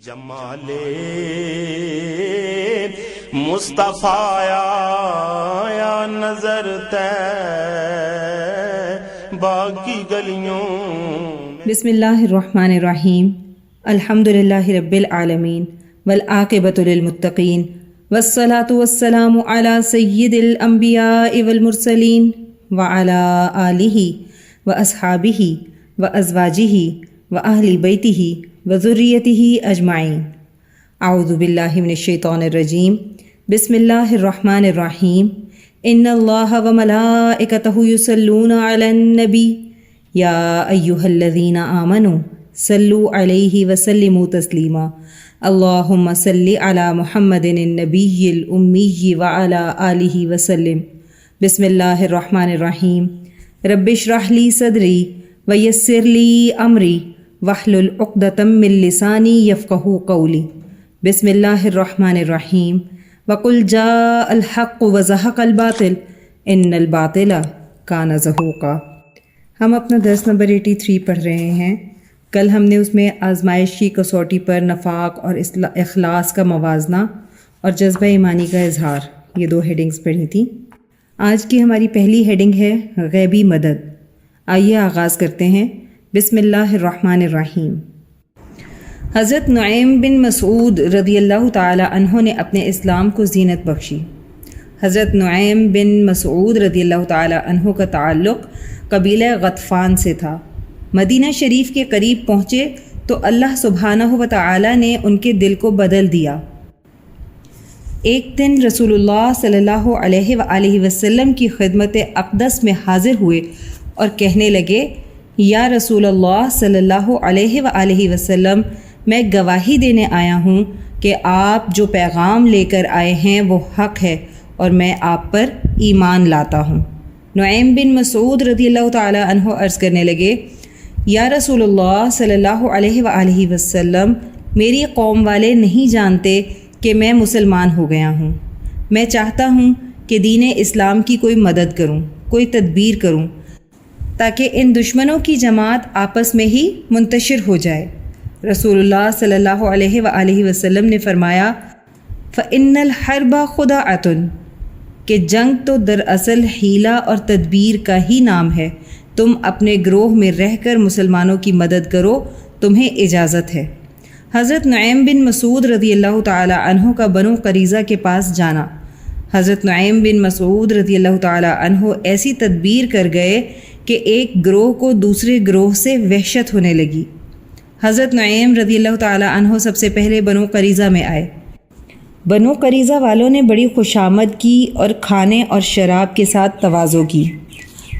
جمال مصطفیٰ یا نظر باقی گلیوں. بسم اللہ الرحمن الرحیم. الحمدللہ رب العالمین والعاقبۃ للمتقین والصلاة والسلام علی سید الانبیاء والمرسلین وعلی آلہ واصحابہ وازواجہ واہل بیتہ وذریتہ اجمعین. اعوذ باللہ من الشیطان الرجیم. بسم اللہ الرحمن الرحیم. ان اللہ وملائکتہ یصلون علی النبی یا ایہا الذین آمنوا صلوا علیہ وسلموا تسلیما. اللہم صل علی محمد النبی الامی وعلی آلہ وسلم. بسم اللہ الرحمن الرحیم. رب اشرح لی صدری ویسر لی امری واحلل عقدۃ من لسانی یفقہوا قولی. بسم اللہ الرحمن الرحیم. وقل جاء الحق وزہق الباطل ان الباطل کان زہوقا. ہم اپنا درس نمبر 83 پڑھ رہے ہیں. کل ہم نے اس میں آزمائش کی کسوٹی پر نفاق اور اخلاص کا موازنہ اور جذبہ ایمانی کا اظہار، یہ 2 ہیڈنگز پڑھی تھیں. آج کی ہماری پہلی ہیڈنگ ہے غیبی مدد. آئیے آغاز کرتے ہیں. بسم اللہ الرحمن الرحیم. حضرت نعیم بن مسعود رضی اللہ تعالی عنہ نے اپنے اسلام کو زینت بخشی. حضرت نعیم بن مسعود رضی اللہ تعالی عنہ کا تعلق قبیلہ غطفان سے تھا. مدینہ شریف کے قریب پہنچے تو اللہ سبحانہ و تعالی نے ان کے دل کو بدل دیا. ایک دن رسول اللہ صلی اللہ علیہ وآلہ وسلم کی خدمت اقدس میں حاضر ہوئے اور کہنے لگے، یا رسول اللہ صلی اللہ علیہ وآلہ وسلم، میں گواہی دینے آیا ہوں کہ آپ جو پیغام لے کر آئے ہیں وہ حق ہے اور میں آپ پر ایمان لاتا ہوں. نعیم بن مسعود رضی اللہ تعالی عنہ عرض کرنے لگے، یا رسول اللہ صلی اللہ علیہ وآلہ وسلم، میری قوم والے نہیں جانتے کہ میں مسلمان ہو گیا ہوں. میں چاہتا ہوں کہ دین اسلام کی کوئی مدد کروں، کوئی تدبیر کروں تاکہ ان دشمنوں کی جماعت آپس میں ہی منتشر ہو جائے. رسول اللہ صلی اللہ علیہ وآلہ وسلم نے فرمایا، فَإِنَّ الْحَرْبَ خُدَعَةٌ، کہ جنگ تو دراصل حیلہ اور تدبیر کا ہی نام ہے. تم اپنے گروہ میں رہ کر مسلمانوں کی مدد کرو، تمہیں اجازت ہے. حضرت نعیم بن مسعود رضی اللہ تعالی عنہ کا بنو قریظہ کے پاس جانا. حضرت نعیم بن مسعود رضی اللہ تعالی عنہ ایسی تدبیر کر گئے کہ ایک گروہ کو دوسرے گروہ سے وحشت ہونے لگی. حضرت نعیم رضی اللہ تعالی عنہ سب سے پہلے بنو قریظہ میں آئے. بنو قریظہ والوں نے بڑی خوشامد کی اور کھانے اور شراب کے ساتھ تواضع کی.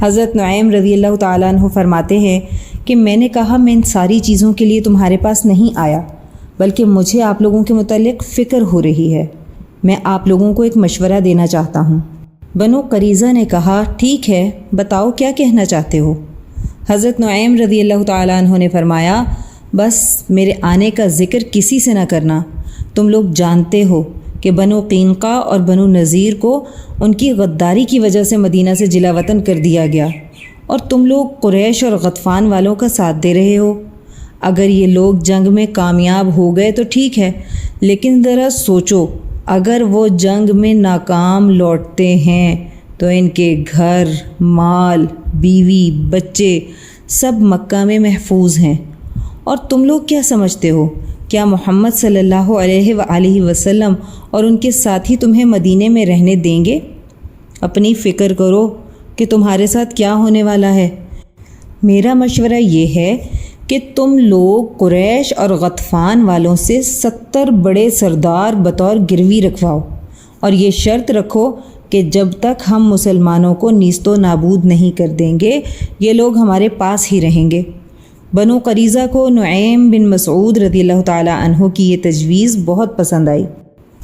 حضرت نعیم رضی اللہ تعالیٰ عنہ فرماتے ہیں کہ میں نے کہا، میں ان ساری چیزوں کے لیے تمہارے پاس نہیں آیا، بلکہ مجھے آپ لوگوں کے متعلق فکر ہو رہی ہے. میں آپ لوگوں کو ایک مشورہ دینا چاہتا ہوں. بنو قریظہ نے کہا، ٹھیک ہے، بتاؤ کیا کہنا چاہتے ہو. حضرت نعیم رضی اللہ تعالیٰ عنہ نے فرمایا، بس میرے آنے کا ذکر کسی سے نہ کرنا. تم لوگ جانتے ہو کہ بنو قینقاع اور بنو نذیر کو ان کی غداری کی وجہ سے مدینہ سے جلا وطن کر دیا گیا، اور تم لوگ قریش اور غطفان والوں کا ساتھ دے رہے ہو. اگر یہ لوگ جنگ میں کامیاب ہو گئے تو ٹھیک ہے، لیکن ذرا سوچو، اگر وہ جنگ میں ناکام لوٹتے ہیں تو ان کے گھر، مال، بیوی، بچے سب مکہ میں محفوظ ہیں. اور تم لوگ کیا سمجھتے ہو، کیا محمد صلی اللہ علیہ وآلہ وسلم اور ان کے ساتھی تمہیں مدینے میں رہنے دیں گے؟ اپنی فکر کرو کہ تمہارے ساتھ کیا ہونے والا ہے. میرا مشورہ یہ ہے کہ تم لوگ قریش اور غطفان والوں سے 70 بڑے سردار بطور گروی رکھواؤ، اور یہ شرط رکھو کہ جب تک ہم مسلمانوں کو نیست و نابود نہیں کر دیں گے یہ لوگ ہمارے پاس ہی رہیں گے. بنو قریظہ کو نعیم بن مسعود رضی اللہ تعالی عنہ کی یہ تجویز بہت پسند آئی.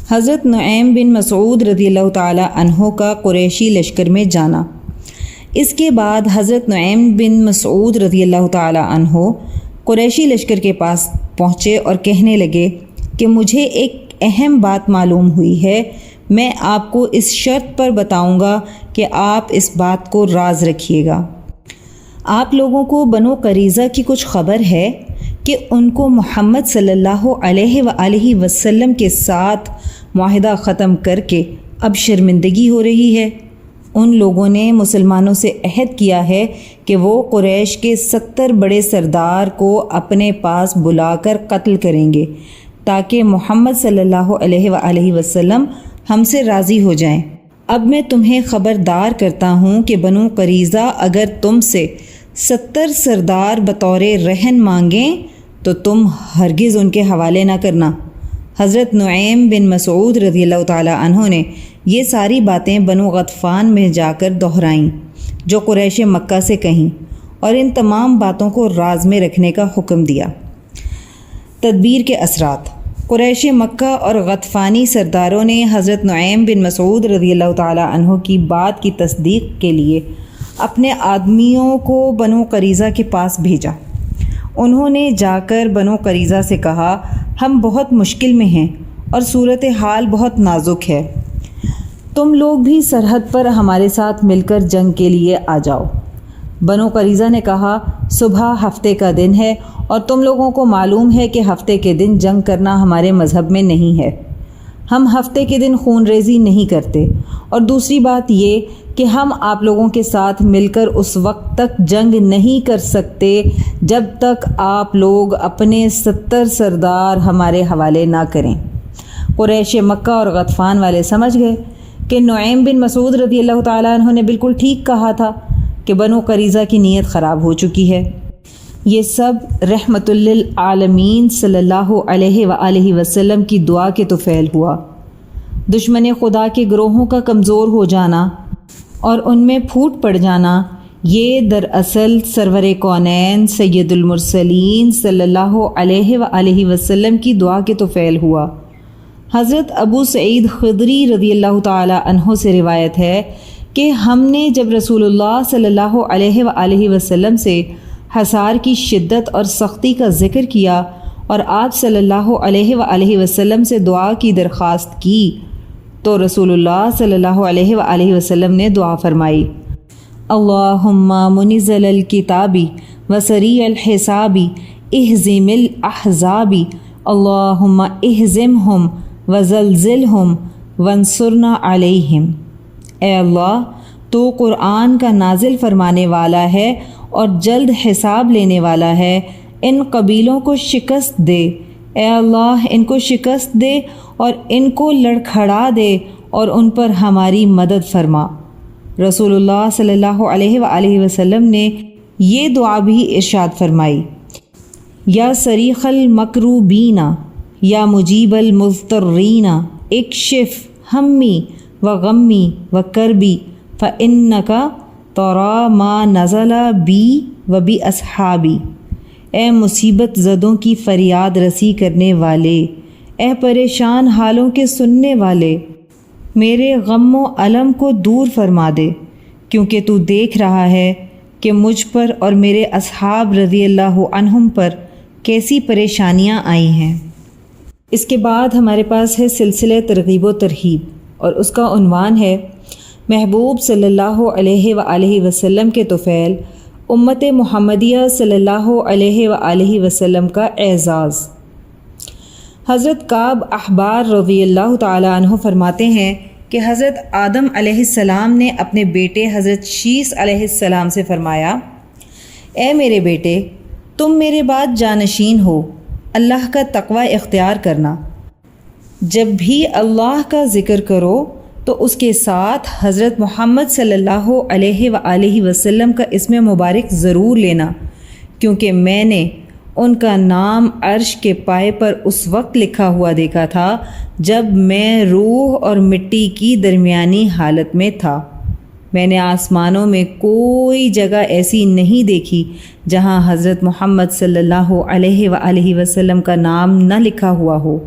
حضرت نعیم بن مسعود رضی اللہ تعالی عنہ کا قریشی لشکر میں جانا. اس کے بعد حضرت نعیم بن مسعود رضی اللہ تعالی عنہ قریشی لشکر کے پاس پہنچے اور کہنے لگے کہ مجھے ایک اہم بات معلوم ہوئی ہے. میں آپ کو اس شرط پر بتاؤں گا کہ آپ اس بات کو راز رکھیے گا. آپ لوگوں کو بنو قریظہ کی کچھ خبر ہے کہ ان کو محمد صلی اللہ علیہ وآلہ وسلم کے ساتھ معاہدہ ختم کر کے اب شرمندگی ہو رہی ہے۔ ان لوگوں نے مسلمانوں سے عہد کیا ہے کہ وہ قریش کے 70 بڑے سردار کو اپنے پاس بلا کر قتل کریں گے تاکہ محمد صلی اللہ علیہ وآلہ وسلم ہم سے راضی ہو جائیں۔ اب میں تمہیں خبردار کرتا ہوں کہ بنو قریظہ اگر تم سے 70 سردار بطور رہن مانگیں تو تم ہرگز ان کے حوالے نہ کرنا۔ حضرت نعیم بن مسعود رضی اللہ تعالیٰ عنہ نے یہ ساری باتیں بنو غطفان میں جا کر دہرائیں جو قریش مکہ سے کہیں، اور ان تمام باتوں کو راز میں رکھنے کا حکم دیا۔ تدبیر کے اثرات۔ قریش مکہ اور غطفانی سرداروں نے حضرت نعیم بن مسعود رضی اللہ تعالیٰ عنہ کی بات کی تصدیق کے لیے اپنے آدمیوں کو بنو قریظہ کے پاس بھیجا۔ انہوں نے جا کر بنو قریظہ سے کہا، ہم بہت مشکل میں ہیں اور صورتحال بہت نازک ہے، تم لوگ بھی سرحد پر ہمارے ساتھ مل کر جنگ کے لیے آ جاؤ۔ بنو قریظہ نے کہا، صبح ہفتے کا دن ہے اور تم لوگوں کو معلوم ہے کہ ہفتے کے دن جنگ کرنا ہمارے مذہب میں نہیں ہے، ہم ہفتے کے دن خون ریزی نہیں کرتے، اور دوسری بات یہ کہ ہم آپ لوگوں کے ساتھ مل کر اس وقت تک جنگ نہیں کر سکتے جب تک آپ لوگ اپنے 70 سردار ہمارے حوالے نہ کریں۔ قریش مکہ اور غطفان والے سمجھ گئے کہ نعیم بن مسعود رضی اللہ تعالیٰ عنہ نے بالکل ٹھیک کہا تھا کہ بنو قریظہ کی نیت خراب ہو چکی ہے۔ یہ سب رحمت للعالمین صلی اللہ علیہ وآلہ وسلم کی دعا کے طفیل ہوا۔ دشمن خدا کے گروہوں کا کمزور ہو جانا اور ان میں پھوٹ پڑ جانا، یہ دراصل سرور کونین سید المرسلین صلی اللہ علیہ وآلہ وسلم کی دعا کے طفیل ہوا۔ حضرت ابو سعید خدری رضی اللہ تعالی عنہ سے روایت ہے کہ ہم نے جب رسول اللہ صلی اللہ علیہ وآلہ وسلم سے حصار کی شدت اور سختی کا ذکر کیا اور آپ صلی اللہ علیہ وآلہ وسلم سے دعا کی درخواست کی تو رسول اللہ صلی اللہ علیہ وآلہ وسلم نے دعا فرمائی، اللہم منزل الکتابی وسریع الحسابی اہزم الاحزابی اللہم اہزمہم وزلزلہم وانصرنا علیہم۔ اے اللہ، تو قرآن کا نازل فرمانے والا ہے اور جلد حساب لینے والا ہے، ان قبیلوں کو شکست دے۔ اے اللہ، ان کو شکست دے اور ان کو لڑکھڑا دے اور ان پر ہماری مدد فرما۔ رسول اللہ صلی اللہ علیہ وآلہ وسلم نے یہ دعا بھی ارشاد فرمائی، یا صریخ المکروبین یا مجیب المضطرین اکشف ہمی و غمی و کربی فإنک تری ما نزل بی و بی اصحابی۔ اے مصیبت زدوں کی فریاد رسی کرنے والے، اے پریشان حالوں کے سننے والے، میرے غم و الم کو دور فرما دے، کیونکہ تو دیکھ رہا ہے کہ مجھ پر اور میرے اصحاب رضی اللہ عنہم پر کیسی پریشانیاں آئی ہیں۔ اس کے بعد ہمارے پاس ہے سلسلہ ترغیب و ترہیب، اور اس کا عنوان ہے محبوب صلی اللہ علیہ وآلہ وسلم کے طفیل امت محمدیہ صلی اللہ علیہ وآلہ وسلم کا اعزاز۔ حضرت کعب احبار رضی اللہ تعالی عنہ فرماتے ہیں کہ حضرت آدم علیہ السلام نے اپنے بیٹے حضرت شیث علیہ السلام سے فرمایا، اے میرے بیٹے، تم میرے بعد جانشین ہو، اللہ کا تقوی اختیار کرنا۔ جب بھی اللہ کا ذکر کرو تو اس کے ساتھ حضرت محمد صلی اللہ علیہ وآلہ وسلم کا اسم مبارک ضرور لینا، کیونکہ میں نے ان کا نام عرش کے پائے پر اس وقت لکھا ہوا دیکھا تھا جب میں روح اور مٹی کی درمیانی حالت میں تھا۔ میں نے آسمانوں میں کوئی جگہ ایسی نہیں دیکھی جہاں حضرت محمد صلی اللہ علیہ وآلہ وسلم کا نام نہ لکھا ہوا ہو۔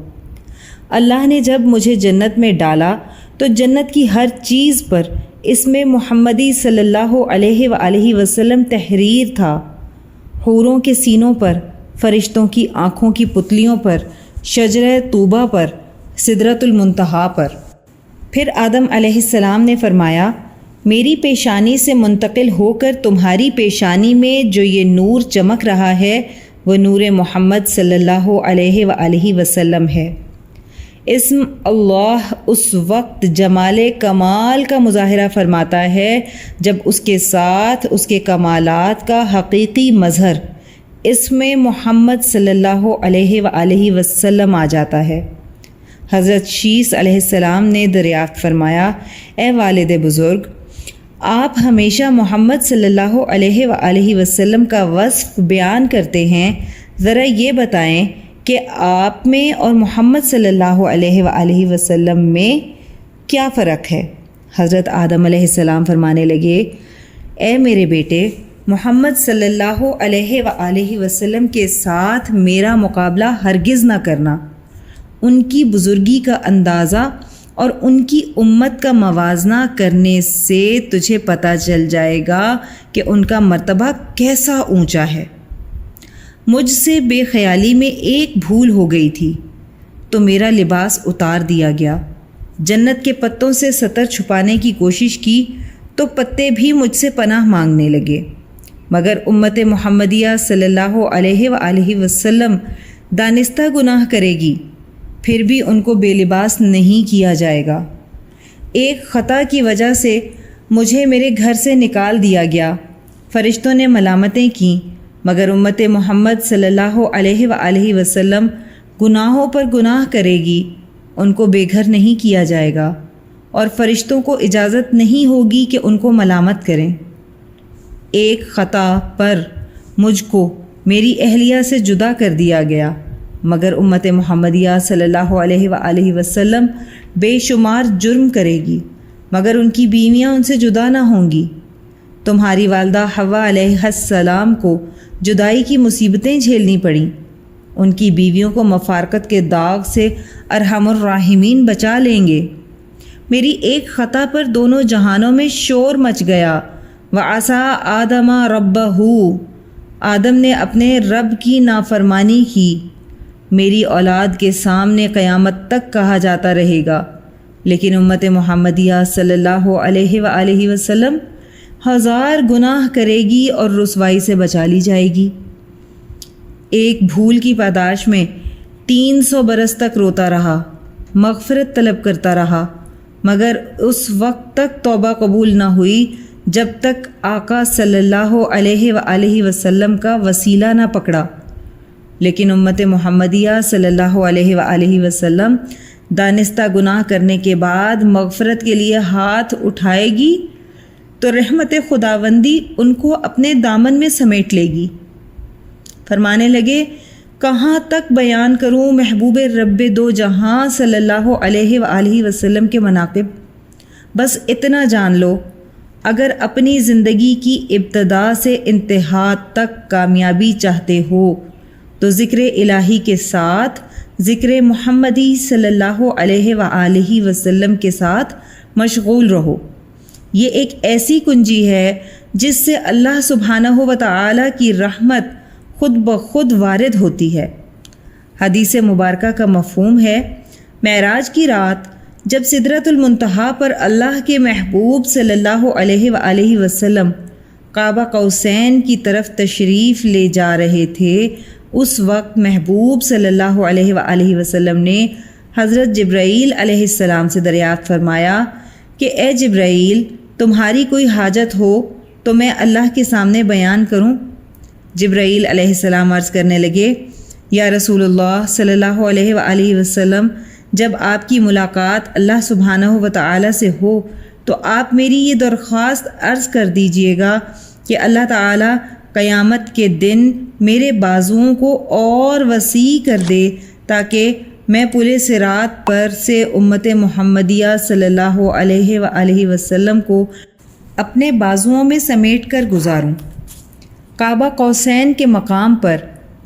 اللہ نے جب مجھے جنت میں ڈالا تو جنت کی ہر چیز پر اسم محمدی صلی اللہ علیہ وآلہ وسلم تحریر تھا، حوروں کے سینوں پر، فرشتوں کی آنکھوں کی پتلیوں پر، شجرہ طوبہ پر، سدرۃ المنتہا پر۔ پھر آدم علیہ السلام نے فرمایا، میری پیشانی سے منتقل ہو کر تمہاری پیشانی میں جو یہ نور چمک رہا ہے وہ نور محمد صلی اللہ علیہ وآلہ وسلم ہے۔ اسم اللہ اس وقت جمال کمال کا مظاہرہ فرماتا ہے جب اس کے ساتھ اس کے کمالات کا حقیقی مظہر اسم محمد صلی اللہ علیہ وآلہ وسلم آ جاتا ہے۔ حضرت شیس علیہ السلام نے دریافت فرمایا، اے والد بزرگ، آپ ہمیشہ محمد صلی اللہ علیہ وآلہ وسلم کا وصف بیان کرتے ہیں، ذرا یہ بتائیں کہ آپ میں اور محمد صلی اللہ علیہ وآلہ وسلم میں کیا فرق ہے؟ حضرت آدم علیہ السلام فرمانے لگے، اے میرے بیٹے، محمد صلی اللہ علیہ وآلہ وسلم کے ساتھ میرا مقابلہ ہرگز نہ کرنا۔ ان کی بزرگی کا اندازہ اور ان کی امت کا موازنہ کرنے سے تجھے پتہ چل جائے گا کہ ان کا مرتبہ کیسا اونچا ہے۔ مجھ سے بے خیالی میں ایک بھول ہو گئی تھی تو میرا لباس اتار دیا گیا، جنت کے پتوں سے سطر چھپانے کی کوشش کی تو پتے بھی مجھ سے پناہ مانگنے لگے، مگر امت محمدیہ صلی اللہ علیہ وآلہ وسلم دانستہ گناہ کرے گی، پھر بھی ان کو بے لباس نہیں کیا جائے گا۔ ایک خطا کی وجہ سے مجھے میرے گھر سے نکال دیا گیا، فرشتوں نے ملامتیں کیں، مگر امت محمد صلی اللہ علیہ وآلہ وسلم گناہوں پر گناہ کرے گی، ان کو بے گھر نہیں کیا جائے گا، اور فرشتوں کو اجازت نہیں ہوگی کہ ان کو ملامت کریں۔ ایک خطا پر مجھ کو میری اہلیہ سے جدا کر دیا گیا، مگر امت محمدیہ صلی اللہ علیہ وآلہ وسلم بے شمار جرم کرے گی، مگر ان کی بیویاں ان سے جدا نہ ہوں گی۔ تمہاری والدہ حوا علیہ السلام کو جدائی کی مصیبتیں جھیلنی پڑیں، ان کی بیویوں کو مفارقت کے داغ سے ارحم الراحمین بچا لیں گے۔ میری ایک خطا پر دونوں جہانوں میں شور مچ گیا۔ وَعَصَىٰ آدَمَ رَبَّهُ، آدم نے اپنے رب کی نافرمانی کی۔ میری اولاد کے سامنے قیامت تک کہا جاتا رہے گا، لیکن امت محمدیہ صلی اللہ علیہ وآلہ وسلم ہزار گناہ کرے گی اور رسوائی سے بچا لی جائے گی۔ ایک بھول کی پاداش میں 300 برس تک روتا رہا، مغفرت طلب کرتا رہا، مگر اس وقت تک توبہ قبول نہ ہوئی جب تک آقا صلی اللہ علیہ وآلہ وسلم کا وسیلہ نہ پکڑا۔ لیکن امت محمدیہ صلی اللہ علیہ وآلہ وسلم دانستہ گناہ کرنے کے بعد مغفرت کے لیے ہاتھ اٹھائے گی تو رحمت خداوندی ان کو اپنے دامن میں سمیٹ لے گی۔ فرمانے لگے، کہاں تک بیان کروں محبوب رب دو جہاں صلی اللہ علیہ وآلہ وسلم کے مناقب؟ بس اتنا جان لو، اگر اپنی زندگی کی ابتدا سے انتہا تک کامیابی چاہتے ہو تو ذکر الہی کے ساتھ ذکر محمدی صلی اللہ علیہ وآلہ وسلم کے ساتھ مشغول رہو۔ یہ ایک ایسی کنجی ہے جس سے اللہ سبحانہ و تعالی کی رحمت خود بخود وارد ہوتی ہے۔ حدیث مبارکہ کا مفہوم ہے، معراج کی رات جب سدرۃ المنتہا پر اللہ کے محبوب صلی اللہ علیہ وآلہ وسلم قاب قوسین کی طرف تشریف لے جا رہے تھے، اس وقت محبوب صلی اللہ علیہ وآلہ وسلم نے حضرت جبرائیل علیہ السلام سے دریافت فرمایا کہ اے جبرائیل، تمہاری کوئی حاجت ہو تو میں اللہ کے سامنے بیان کروں؟ جبرائیل علیہ السلام عرض کرنے لگے، یا رسول اللہ صلی اللہ علیہ وآلہ وسلم، جب آپ کی ملاقات اللہ سبحانہ و تعالی سے ہو تو آپ میری یہ درخواست عرض کر دیجئے گا کہ اللہ تعالی قیامت کے دن میرے بازوؤں کو اور وسیع کر دے تاکہ میں پورے صراط پر سے امت محمدیہ صلی اللہ علیہ وآلہ وسلم کو اپنے بازوؤں میں سمیٹ کر گزاروں۔ کعبہ قوسین کے مقام پر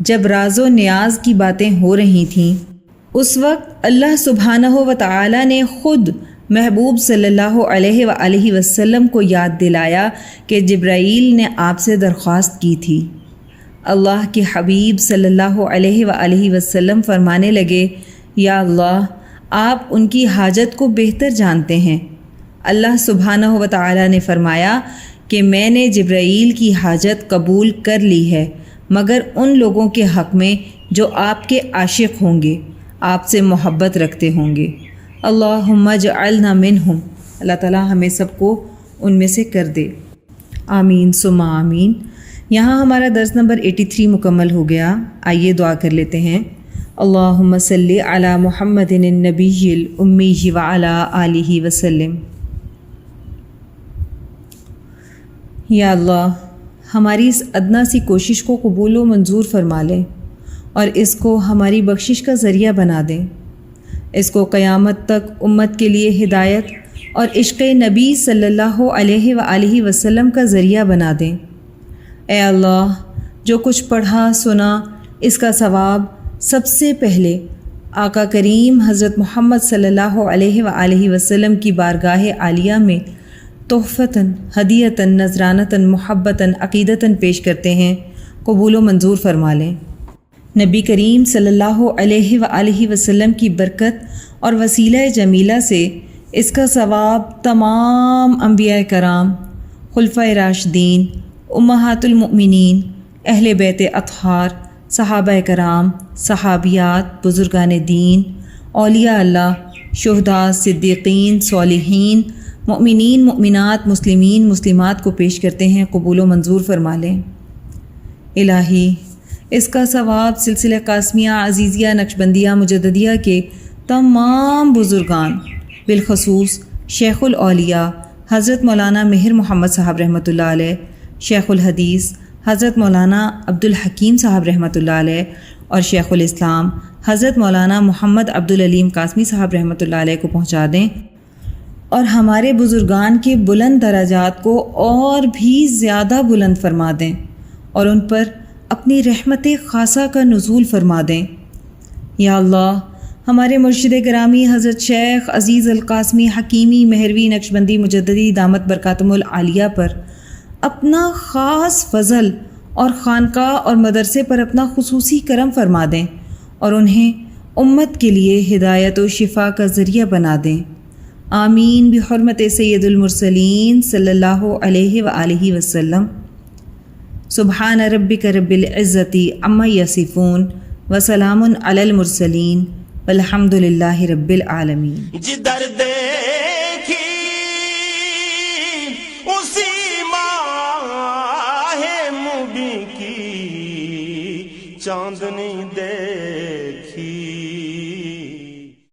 جب راز و نیاز کی باتیں ہو رہی تھیں، اس وقت اللہ سبحانہ و تعالی نے خود محبوب صلی اللہ علیہ وآلہ وسلم کو یاد دلایا کہ جبرائیل نے آپ سے درخواست کی تھی۔ اللہ کے حبیب صلی اللہ علیہ وآلہ وسلم فرمانے لگے، یا اللہ، آپ ان کی حاجت کو بہتر جانتے ہیں۔ اللہ سبحانہ و تعالی نے فرمایا کہ میں نے جبرائیل کی حاجت قبول کر لی ہے، مگر ان لوگوں کے حق میں جو آپ کے عاشق ہوں گے، آپ سے محبت رکھتے ہوں گے۔ اللہم اجعلنا منہم، اللہ تعالیٰ ہمیں سب کو ان میں سے کر دے، آمین ثم آمین۔ یہاں ہمارا درس نمبر 83 مکمل ہو گیا۔ آئیے دعا کر لیتے ہیں۔ اللہم صلی علی محمد النبی الامی وعلی آلہ وسلم۔ یا اللہ، ہماری اس ادنا سی کوشش کو قبول و منظور فرما لیں اور اس کو ہماری بخشش کا ذریعہ بنا دیں، اس کو قیامت تک امت کے لیے ہدایت اور عشق نبی صلی اللہ علیہ وآلہ وسلم کا ذریعہ بنا دیں۔ اے اللہ، جو کچھ پڑھا سنا اس کا ثواب سب سے پہلے آقا کریم حضرت محمد صلی اللہ علیہ وآلہ وسلم کی بارگاہ عالیہ میں تحفتاً، ہدیتاً، نذرانتاً، محبتاً، عقیدتاً پیش کرتے ہیں، قبول و منظور فرما لیں۔ نبی کریم صلی اللہ علیہ وآلہ وسلم کی برکت اور وسیلہ جمیلہ سے اس کا ثواب تمام انبیاء کرام، خلفائے راشدین، امہات المؤمنین، اہل بیت اطہار، صحابہ کرام، صحابیات، بزرگان دین، اولیاء اللہ، شہداء، صدیقین، صالحین، مؤمنین، مؤمنات، مسلمین، مسلمات کو پیش کرتے ہیں، قبول و منظور فرما لیں۔ الہی، اس کا ثواب سلسلہ قاسمیہ، عزیزیہ، نقشبندیہ، مجددیہ کے تمام بزرگان، بالخصوص شیخ الاولیاء حضرت مولانا مہر محمد صاحب رحمۃ اللہ علیہ، شیخ الحدیث حضرت مولانا عبدالحکیم صاحب رحمۃ اللہ علیہ اور شیخ الاسلام حضرت مولانا محمد عبدالعلیم قاسمی صاحب رحمۃ اللہ علیہ کو پہنچا دیں، اور ہمارے بزرگان کے بلند درجات کو اور بھی زیادہ بلند فرما دیں اور ان پر اپنی رحمت خاصہ کا نزول فرما دیں۔ یا اللہ، ہمارے مرشد گرامی حضرت شیخ عزیز القاسمی حکیمی مہروی نقشبندی مجددی دامت برکاتہم العالیہ پر اپنا خاص فضل اور خانقاہ اور مدرسے پر اپنا خصوصی کرم فرما دیں اور انہیں امت کے لیے ہدایت و شفا کا ذریعہ بنا دیں، آمین بحرمت سید المرسلین صلی اللہ علیہ وآلہ وسلم۔ سبحان ربک رب العزت عما یصفون وسلام علی المرسلین والحمد للہ رب العالمین۔ جدھر دیکھی اسی ماہ مبیں کی چاندنی دے